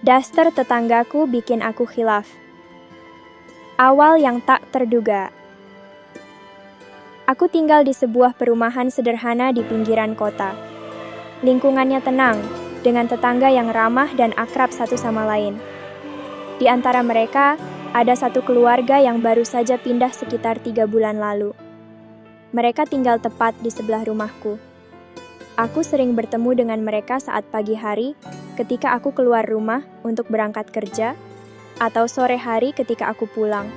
Daster tetanggaku bikin aku khilaf. Awal yang tak terduga. Aku tinggal di sebuah perumahan sederhana di pinggiran kota. Lingkungannya tenang, dengan tetangga yang ramah dan akrab satu sama lain. Di antara mereka, ada satu keluarga yang baru saja pindah sekitar 3 bulan lalu. Mereka tinggal tepat di sebelah rumahku. Aku sering bertemu dengan mereka saat pagi hari ketika aku keluar rumah untuk berangkat kerja, atau sore hari ketika aku pulang.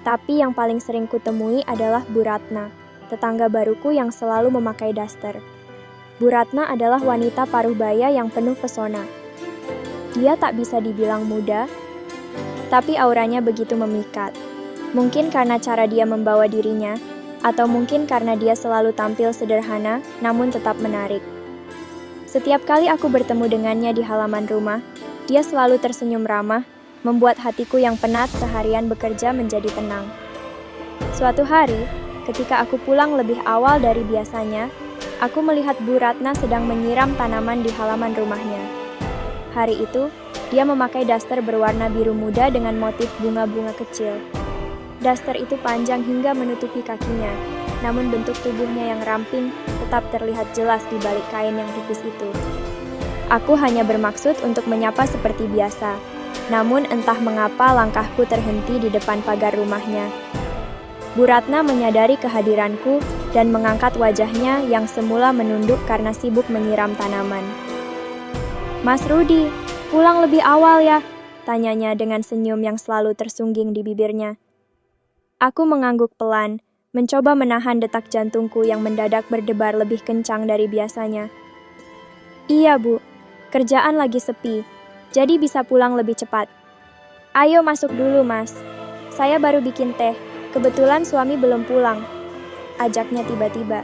Tapi yang paling sering kutemui adalah Bu Ratna, tetangga baruku yang selalu memakai daster. Bu Ratna adalah wanita paruh-baya yang penuh pesona. Dia tak bisa dibilang muda, tapi auranya begitu memikat. Mungkin karena cara dia membawa dirinya, atau mungkin karena dia selalu tampil sederhana, namun tetap menarik. Setiap kali aku bertemu dengannya di halaman rumah, dia selalu tersenyum ramah, membuat hatiku yang penat seharian bekerja menjadi tenang. Suatu hari, ketika aku pulang lebih awal dari biasanya, aku melihat Bu Ratna sedang menyiram tanaman di halaman rumahnya. Hari itu, dia memakai daster berwarna biru muda dengan motif bunga-bunga kecil. Daster itu panjang hingga menutupi kakinya, namun bentuk tubuhnya yang ramping tetap terlihat jelas di balik kain yang tipis itu. Aku hanya bermaksud untuk menyapa seperti biasa, namun entah mengapa langkahku terhenti di depan pagar rumahnya. Bu Ratna menyadari kehadiranku dan mengangkat wajahnya yang semula menunduk karena sibuk menyiram tanaman. "Mas Rudi, pulang lebih awal ya?" tanyanya dengan senyum yang selalu tersungging di bibirnya. Aku mengangguk pelan, mencoba menahan detak jantungku yang mendadak berdebar lebih kencang dari biasanya. "Iya, Bu. Kerjaan lagi sepi, jadi bisa pulang lebih cepat." "Ayo masuk dulu, Mas. Saya baru bikin teh. Kebetulan suami belum pulang," ajaknya tiba-tiba.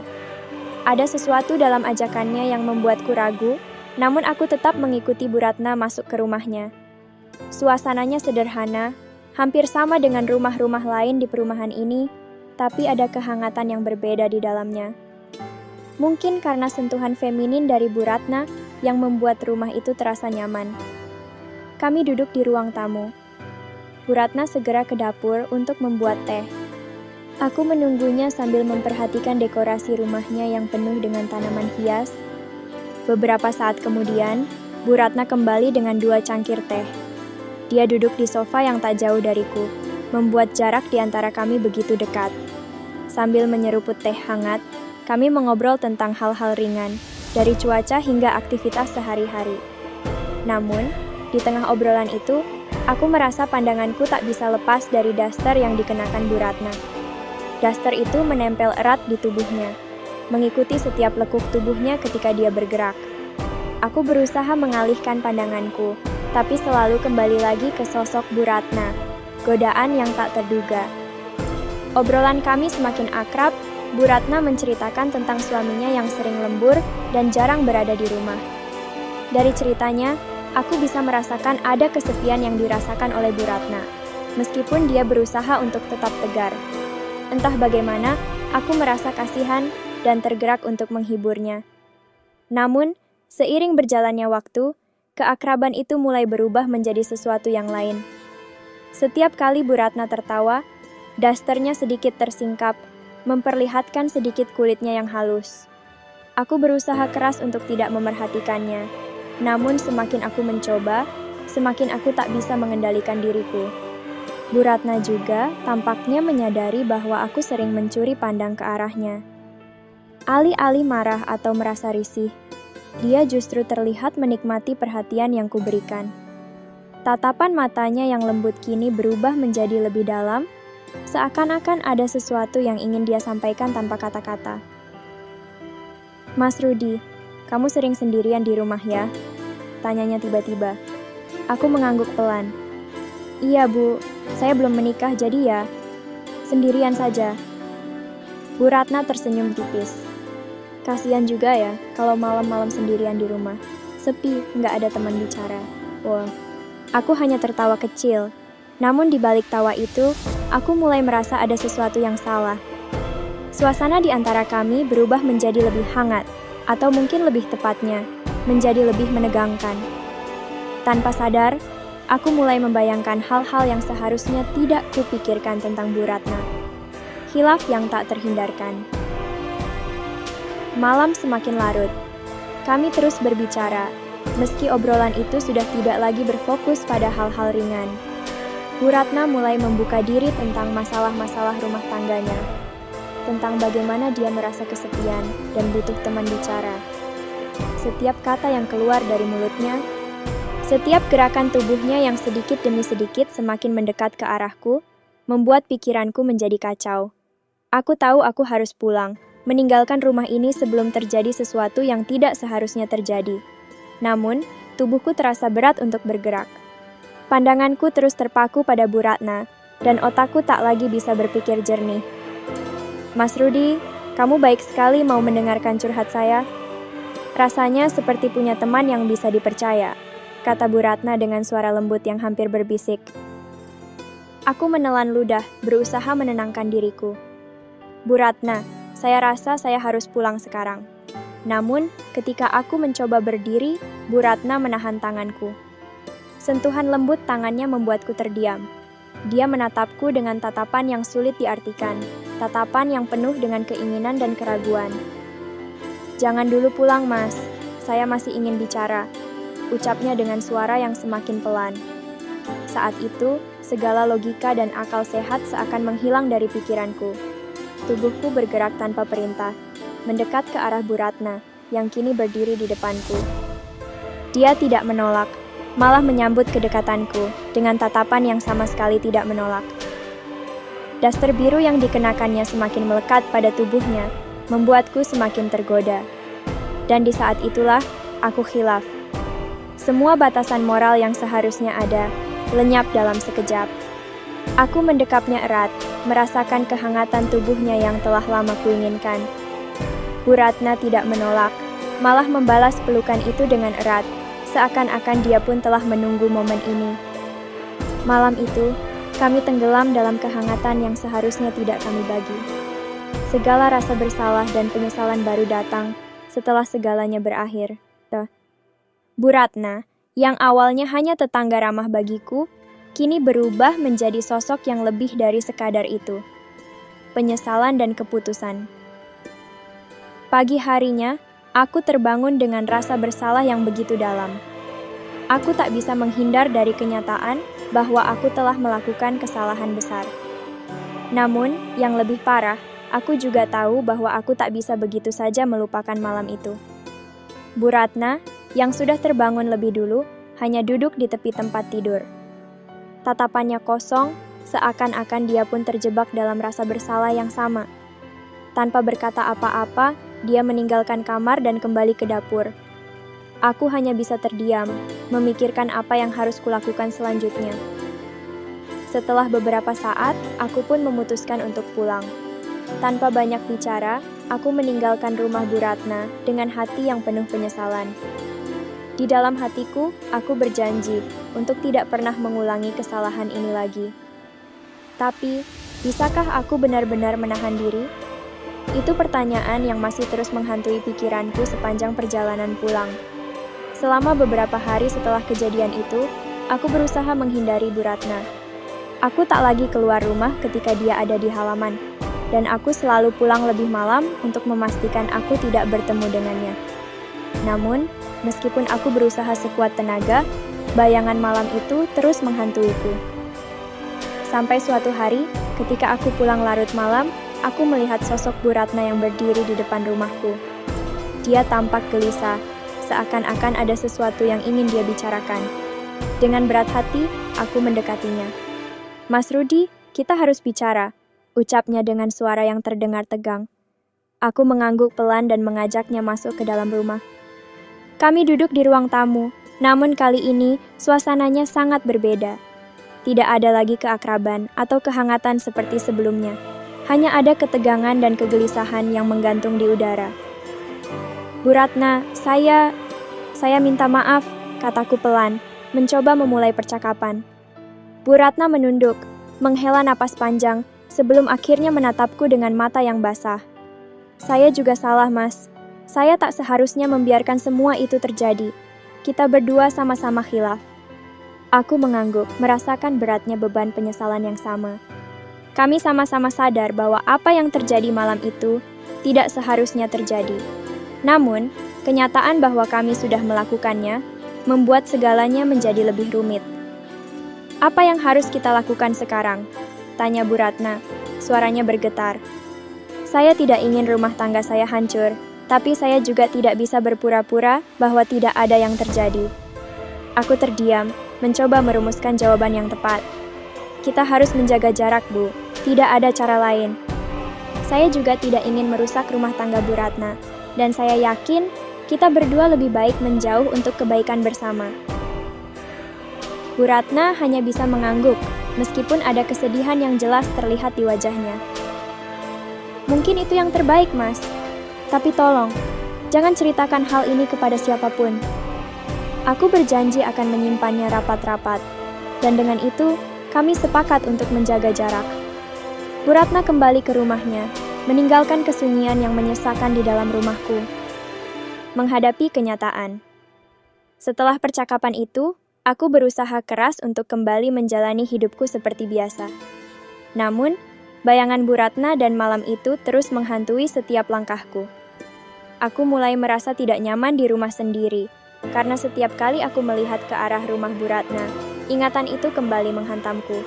Ada sesuatu dalam ajakannya yang membuatku ragu, namun aku tetap mengikuti Bu Ratna masuk ke rumahnya. Suasananya sederhana, hampir sama dengan rumah-rumah lain di perumahan ini, tapi ada kehangatan yang berbeda di dalamnya. Mungkin karena sentuhan feminin dari Bu Ratna yang membuat rumah itu terasa nyaman. Kami duduk di ruang tamu. Bu Ratna segera ke dapur untuk membuat teh. Aku menunggunya sambil memperhatikan dekorasi rumahnya yang penuh dengan tanaman hias. Beberapa saat kemudian, Bu Ratna kembali dengan 2 cangkir teh. Dia duduk di sofa yang tak jauh dariku, membuat jarak di antara kami begitu dekat. Sambil menyeruput teh hangat, kami mengobrol tentang hal-hal ringan, dari cuaca hingga aktivitas sehari-hari. Namun, di tengah obrolan itu, aku merasa pandanganku tak bisa lepas dari daster yang dikenakan Bu Ratna. Daster itu menempel erat di tubuhnya, mengikuti setiap lekuk tubuhnya ketika dia bergerak. Aku berusaha mengalihkan pandanganku, tapi selalu kembali lagi ke sosok Bu Ratna, godaan yang tak terduga. Obrolan kami semakin akrab. Bu Ratna menceritakan tentang suaminya yang sering lembur dan jarang berada di rumah. Dari ceritanya, aku bisa merasakan ada kesepian yang dirasakan oleh Bu Ratna, meskipun dia berusaha untuk tetap tegar. Entah bagaimana, aku merasa kasihan dan tergerak untuk menghiburnya. Namun, seiring berjalannya waktu, keakraban itu mulai berubah menjadi sesuatu yang lain. Setiap kali Bu Ratna tertawa, dasternya sedikit tersingkap, memperlihatkan sedikit kulitnya yang halus. Aku berusaha keras untuk tidak memerhatikannya, namun semakin aku mencoba, semakin aku tak bisa mengendalikan diriku. Bu Ratna juga tampaknya menyadari bahwa aku sering mencuri pandang ke arahnya. Alih-alih marah atau merasa risih, dia justru terlihat menikmati perhatian yang kuberikan. Tatapan matanya yang lembut kini berubah menjadi lebih dalam, seakan-akan ada sesuatu yang ingin dia sampaikan tanpa kata-kata. "Mas Rudi, kamu sering sendirian di rumah ya?" tanyanya tiba-tiba. Aku mengangguk pelan. "Iya, Bu. Saya belum menikah, jadi ya, sendirian saja." Bu Ratna tersenyum tipis. "Kasian juga ya, kalau malam-malam sendirian di rumah. Sepi, nggak ada teman bicara." Wah, aku hanya tertawa kecil. Namun di balik tawa itu, aku mulai merasa ada sesuatu yang salah. Suasana di antara kami berubah menjadi lebih hangat, atau mungkin lebih tepatnya, menjadi lebih menegangkan. Tanpa sadar, aku mulai membayangkan hal-hal yang seharusnya tidak kupikirkan tentang Bu Ratna. Khilaf yang tak terhindarkan. Malam semakin larut. Kami terus berbicara, meski obrolan itu sudah tidak lagi berfokus pada hal-hal ringan. Bu Ratna mulai membuka diri tentang masalah-masalah rumah tangganya, tentang bagaimana dia merasa kesepian dan butuh teman bicara. Setiap kata yang keluar dari mulutnya, setiap gerakan tubuhnya yang sedikit demi sedikit semakin mendekat ke arahku, membuat pikiranku menjadi kacau. Aku tahu aku harus pulang, meninggalkan rumah ini sebelum terjadi sesuatu yang tidak seharusnya terjadi. Namun, tubuhku terasa berat untuk bergerak. Pandanganku terus terpaku pada Bu Ratna, dan otakku tak lagi bisa berpikir jernih. Mas Rudi, kamu baik sekali mau mendengarkan curhat saya. Rasanya seperti punya teman yang bisa dipercaya, kata Bu Ratna dengan suara lembut yang hampir berbisik. Aku menelan ludah, berusaha menenangkan diriku. Bu Ratna, saya rasa saya harus pulang sekarang. Namun, ketika aku mencoba berdiri, Bu Ratna menahan tanganku. Sentuhan lembut tangannya membuatku terdiam. Dia menatapku dengan tatapan yang sulit diartikan, tatapan yang penuh dengan keinginan dan keraguan. Jangan dulu pulang, Mas. Saya masih ingin bicara, ucapnya dengan suara yang semakin pelan. Saat itu, segala logika dan akal sehat seakan menghilang dari pikiranku. Tubuhku bergerak tanpa perintah, mendekat ke arah Bu Ratna, yang kini berdiri di depanku. Dia tidak menolak, malah menyambut kedekatanku, dengan tatapan yang sama sekali tidak menolak. Daster biru yang dikenakannya semakin melekat pada tubuhnya, membuatku semakin tergoda. Dan di saat itulah, aku khilaf. Semua batasan moral yang seharusnya ada, lenyap dalam sekejap. Aku mendekapnya erat, merasakan kehangatan tubuhnya yang telah lama kuinginkan. Bu Ratna tidak menolak, malah membalas pelukan itu dengan erat, seakan-akan dia pun telah menunggu momen ini. Malam itu, kami tenggelam dalam kehangatan yang seharusnya tidak kami bagi. Segala rasa bersalah dan penyesalan baru datang setelah segalanya berakhir. Bu Ratna, yang awalnya hanya tetangga ramah bagiku, kini berubah menjadi sosok yang lebih dari sekadar itu. Penyesalan dan keputusan. Pagi harinya, aku terbangun dengan rasa bersalah yang begitu dalam. Aku tak bisa menghindar dari kenyataan bahwa aku telah melakukan kesalahan besar. Namun, yang lebih parah, aku juga tahu bahwa aku tak bisa begitu saja melupakan malam itu. Bu Ratna, yang sudah terbangun lebih dulu, hanya duduk di tepi tempat tidur. Tatapannya kosong, seakan-akan dia pun terjebak dalam rasa bersalah yang sama. Tanpa berkata apa-apa, dia meninggalkan kamar dan kembali ke dapur. Aku hanya bisa terdiam, memikirkan apa yang harus kulakukan selanjutnya. Setelah beberapa saat, aku pun memutuskan untuk pulang. Tanpa banyak bicara, aku meninggalkan rumah Bu Ratna dengan hati yang penuh penyesalan. Di dalam hatiku, aku berjanji untuk tidak pernah mengulangi kesalahan ini lagi. Tapi, bisakah aku benar-benar menahan diri? Itu pertanyaan yang masih terus menghantui pikiranku sepanjang perjalanan pulang. Selama beberapa hari setelah kejadian itu, aku berusaha menghindari Bu Ratna. Aku tak lagi keluar rumah ketika dia ada di halaman, dan aku selalu pulang lebih malam untuk memastikan aku tidak bertemu dengannya. Namun, meskipun aku berusaha sekuat tenaga, bayangan malam itu terus menghantuiku. Sampai suatu hari, ketika aku pulang larut malam, aku melihat sosok Bu Ratna yang berdiri di depan rumahku. Dia tampak gelisah, seakan-akan ada sesuatu yang ingin dia bicarakan. Dengan berat hati, aku mendekatinya. "Mas Rudi, kita harus bicara," ucapnya dengan suara yang terdengar tegang. Aku mengangguk pelan dan mengajaknya masuk ke dalam rumah. Kami duduk di ruang tamu, namun kali ini suasananya sangat berbeda. Tidak ada lagi keakraban atau kehangatan seperti sebelumnya. Hanya ada ketegangan dan kegelisahan yang menggantung di udara. "Bu Ratna, saya minta maaf," kataku pelan, mencoba memulai percakapan. Bu Ratna menunduk, menghela napas panjang, sebelum akhirnya menatapku dengan mata yang basah. "Saya juga salah, Mas. Saya tak seharusnya membiarkan semua itu terjadi. Kita berdua sama-sama khilaf. Aku mengangguk, merasakan beratnya beban penyesalan yang sama. Kami sama-sama sadar bahwa apa yang terjadi malam itu tidak seharusnya terjadi. Namun, kenyataan bahwa kami sudah melakukannya membuat segalanya menjadi lebih rumit. "Apa yang harus kita lakukan sekarang?" tanya Bu Ratna. Suaranya bergetar. "Saya tidak ingin rumah tangga saya hancur, tapi saya juga tidak bisa berpura-pura bahwa tidak ada yang terjadi." Aku terdiam, mencoba merumuskan jawaban yang tepat. "Kita harus menjaga jarak, Bu. Tidak ada cara lain." Saya juga tidak ingin merusak rumah tangga Bu Ratna, dan saya yakin kita berdua lebih baik menjauh untuk kebaikan bersama. Bu Ratna hanya bisa mengangguk, meskipun ada kesedihan yang jelas terlihat di wajahnya. "Mungkin itu yang terbaik, Mas. Tapi tolong, jangan ceritakan hal ini kepada siapapun." Aku berjanji akan menyimpannya rapat-rapat, dan dengan itu, kami sepakat untuk menjaga jarak. Bu Ratna kembali ke rumahnya, meninggalkan kesunyian yang menyesakan di dalam rumahku. Menghadapi kenyataan. Setelah percakapan itu, aku berusaha keras untuk kembali menjalani hidupku seperti biasa. Namun, bayangan Bu Ratna dan malam itu terus menghantui setiap langkahku. Aku mulai merasa tidak nyaman di rumah sendiri, karena setiap kali aku melihat ke arah rumah Bu Ratna, ingatan itu kembali menghantamku.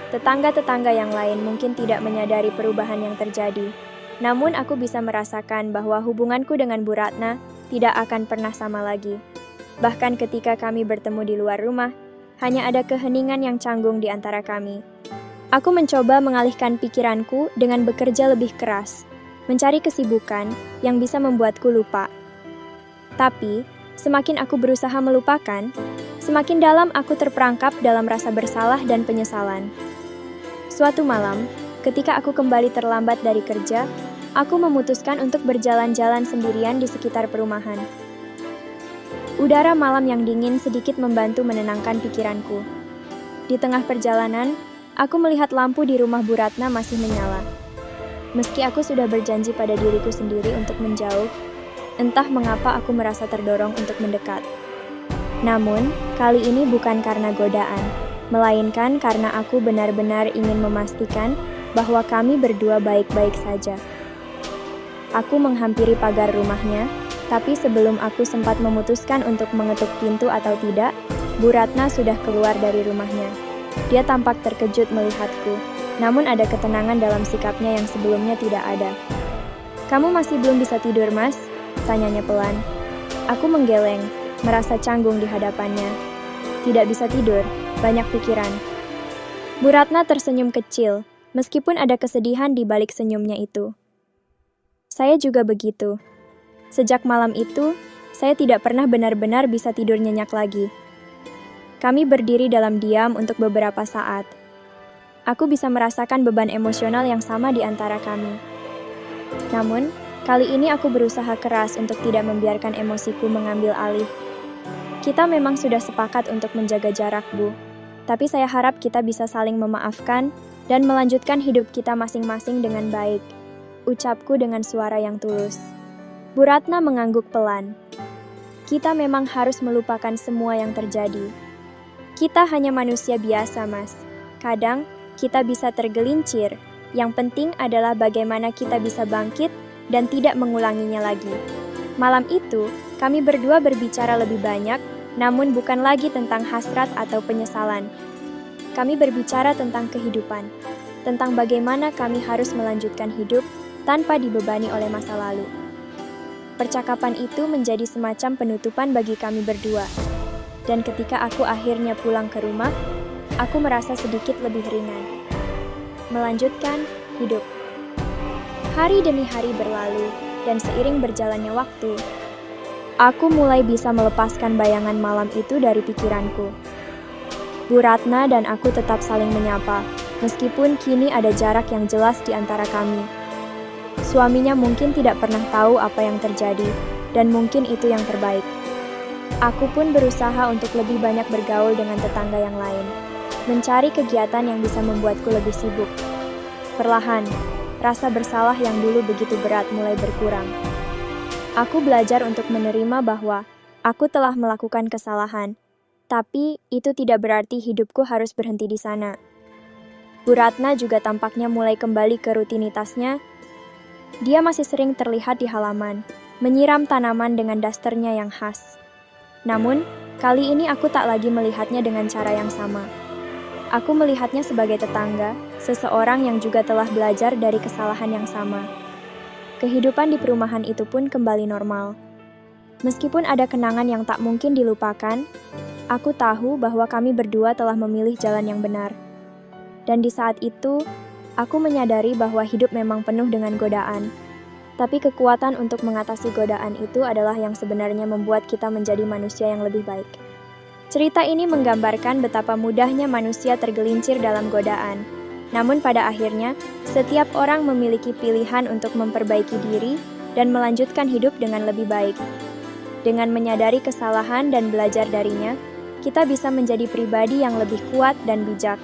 Tetangga-tetangga yang lain mungkin tidak menyadari perubahan yang terjadi, namun aku bisa merasakan bahwa hubunganku dengan Bu Ratna tidak akan pernah sama lagi. Bahkan ketika kami bertemu di luar rumah, hanya ada keheningan yang canggung di antara kami. Aku mencoba mengalihkan pikiranku dengan bekerja lebih keras, mencari kesibukan yang bisa membuatku lupa. Tapi, semakin aku berusaha melupakan, semakin dalam aku terperangkap dalam rasa bersalah dan penyesalan. Suatu malam, ketika aku kembali terlambat dari kerja, aku memutuskan untuk berjalan-jalan sendirian di sekitar perumahan. Udara malam yang dingin sedikit membantu menenangkan pikiranku. Di tengah perjalanan, aku melihat lampu di rumah Bu Ratna masih menyala. Meski aku sudah berjanji pada diriku sendiri untuk menjauh, entah mengapa aku merasa terdorong untuk mendekat. Namun, kali ini bukan karena godaan, melainkan karena aku benar-benar ingin memastikan bahwa kami berdua baik-baik saja. Aku menghampiri pagar rumahnya, tapi sebelum aku sempat memutuskan untuk mengetuk pintu atau tidak, Bu Ratna sudah keluar dari rumahnya. Dia tampak terkejut melihatku, namun ada ketenangan dalam sikapnya yang sebelumnya tidak ada. "Kamu masih belum bisa tidur, Mas?" tanyanya pelan. Aku menggeleng, merasa canggung di hadapannya. Tidak bisa tidur, banyak pikiran. Bu Ratna tersenyum kecil, meskipun ada kesedihan di balik senyumnya itu. Saya juga begitu. Sejak malam itu, saya tidak pernah benar-benar bisa tidur nyenyak lagi. Kami berdiri dalam diam untuk beberapa saat. Aku bisa merasakan beban emosional yang sama di antara kami. Namun, kali ini aku berusaha keras untuk tidak membiarkan emosiku mengambil alih. Kita memang sudah sepakat untuk menjaga jarak, Bu. Tapi saya harap kita bisa saling memaafkan dan melanjutkan hidup kita masing-masing dengan baik. Ucapku dengan suara yang tulus. Bu Ratna mengangguk pelan. Kita memang harus melupakan semua yang terjadi. Kita hanya manusia biasa, Mas. Kadang, kita bisa tergelincir. Yang penting adalah bagaimana kita bisa bangkit dan tidak mengulanginya lagi. Malam itu, kami berdua berbicara lebih banyak, namun bukan lagi tentang hasrat atau penyesalan. Kami berbicara tentang kehidupan, tentang bagaimana kami harus melanjutkan hidup tanpa dibebani oleh masa lalu. Percakapan itu menjadi semacam penutupan bagi kami berdua. Dan ketika aku akhirnya pulang ke rumah, aku merasa sedikit lebih ringan. Melanjutkan hidup. Hari demi hari berlalu, dan seiring berjalannya waktu, aku mulai bisa melepaskan bayangan malam itu dari pikiranku. Bu Ratna dan aku tetap saling menyapa, meskipun kini ada jarak yang jelas di antara kami. Suaminya mungkin tidak pernah tahu apa yang terjadi, dan mungkin itu yang terbaik. Aku pun berusaha untuk lebih banyak bergaul dengan tetangga yang lain, mencari kegiatan yang bisa membuatku lebih sibuk. Perlahan, rasa bersalah yang dulu begitu berat mulai berkurang. Aku belajar untuk menerima bahwa aku telah melakukan kesalahan, Tapi itu tidak berarti hidupku harus berhenti di sana. Bu Ratna juga tampaknya mulai kembali ke rutinitasnya. Dia masih sering terlihat di halaman, menyiram tanaman dengan dasternya yang khas. Namun, kali ini aku tak lagi melihatnya dengan cara yang sama. Aku melihatnya sebagai tetangga, seseorang yang juga telah belajar dari kesalahan yang sama. Kehidupan di perumahan itu pun kembali normal. Meskipun ada kenangan yang tak mungkin dilupakan, aku tahu bahwa kami berdua telah memilih jalan yang benar. Dan di saat itu, aku menyadari bahwa hidup memang penuh dengan godaan. Tapi kekuatan untuk mengatasi godaan itu adalah yang sebenarnya membuat kita menjadi manusia yang lebih baik. Cerita ini menggambarkan betapa mudahnya manusia tergelincir dalam godaan. Namun pada akhirnya, setiap orang memiliki pilihan untuk memperbaiki diri dan melanjutkan hidup dengan lebih baik. Dengan menyadari kesalahan dan belajar darinya, kita bisa menjadi pribadi yang lebih kuat dan bijak.